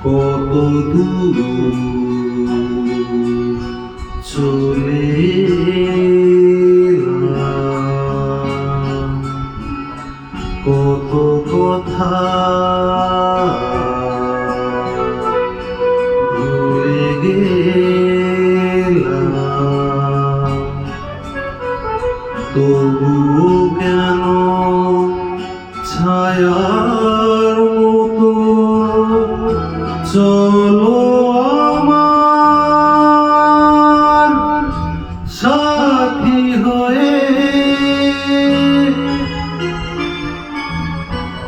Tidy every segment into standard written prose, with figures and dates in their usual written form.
কত দূর চলে এলাম, কত কথা ভুলে গেলাম, তবুও কেন ছায়ার মতো চলো আমার সাথী হয়ে।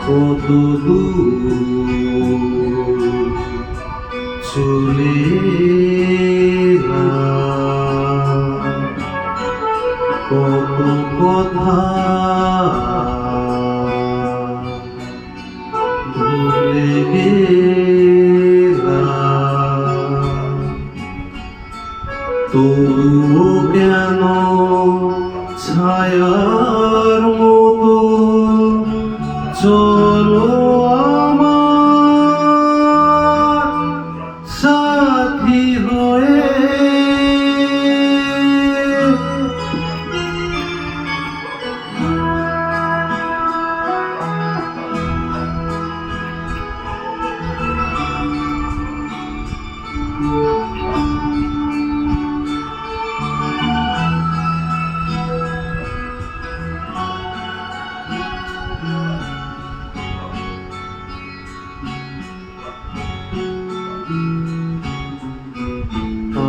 কত দূর চলে এলাম, কত কথা ভুলে গেলাম, তবুও কেন ছায়ার মতো চলো আমার সাথী হয়ে।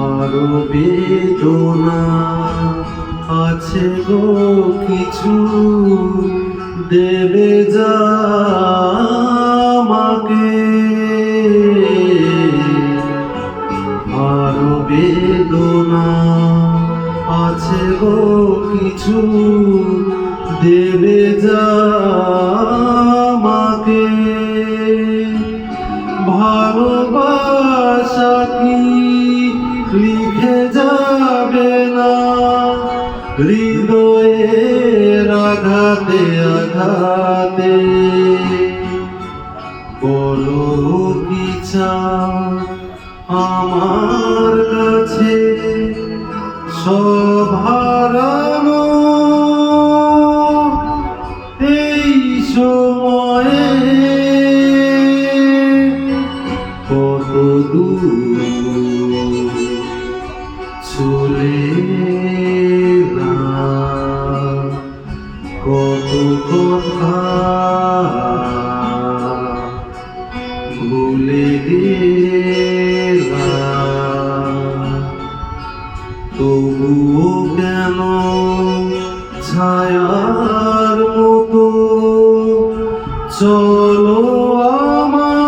আরো বেদনা আছে গো কিছু, দেবে যা আমাকে। আরো বেদনা আছে গো কিছু, দেবে যা আমাকে। ভালোবাসা কি লিখে যাবে না হৃদয়ের আঘাতে আঘাতে? বলো কি চাও আমার কাছে সব হারানো এই সময়ে? কত দূর চলে এলাম, কত কথা ভুলে গেলাম, তবুও কেন ছায়ার মতো চলো আমার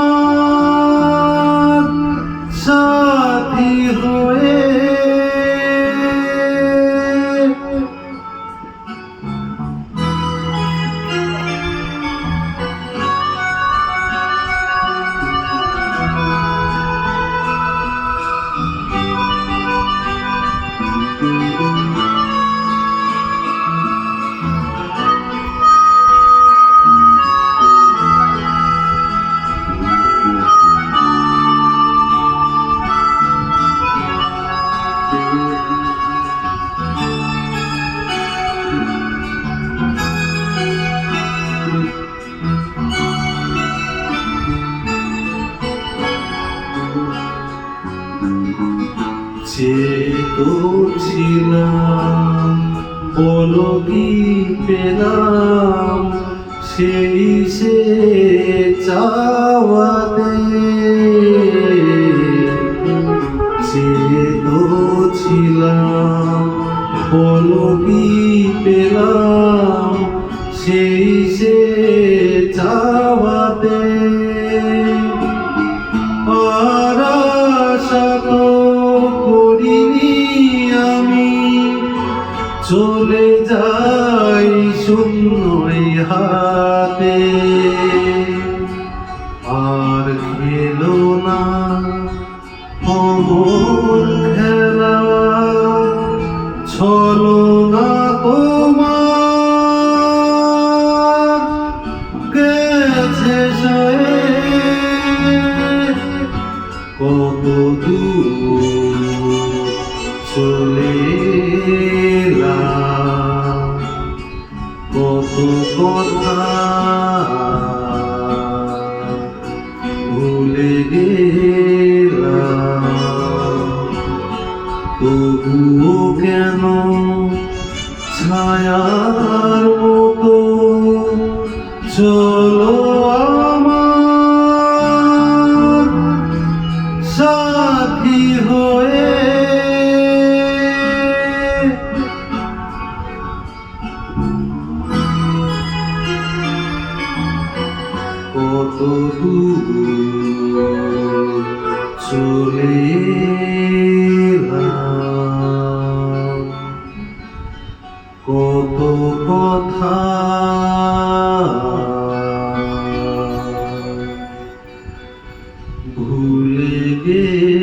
সাথী হয়ে। চেতো ছিলাম বলো কি পেলাম সেই সে চাওয়াতে? চেতো ছিলাম বলো কি পেলাম সেই সে চাওয়াতে? আর আশা তো করিনি আমি চলে যাই শূন্যই হাতে। আর খেলো না অমর খেলা, ছলো না তোমার কত কথা ভুলে গেলাম, তবুও কেন ছায়ার মতো চলো আমার সাথী হয়ে। কত দূর চলে এলাম, কত কথা ভুলে গেলাম।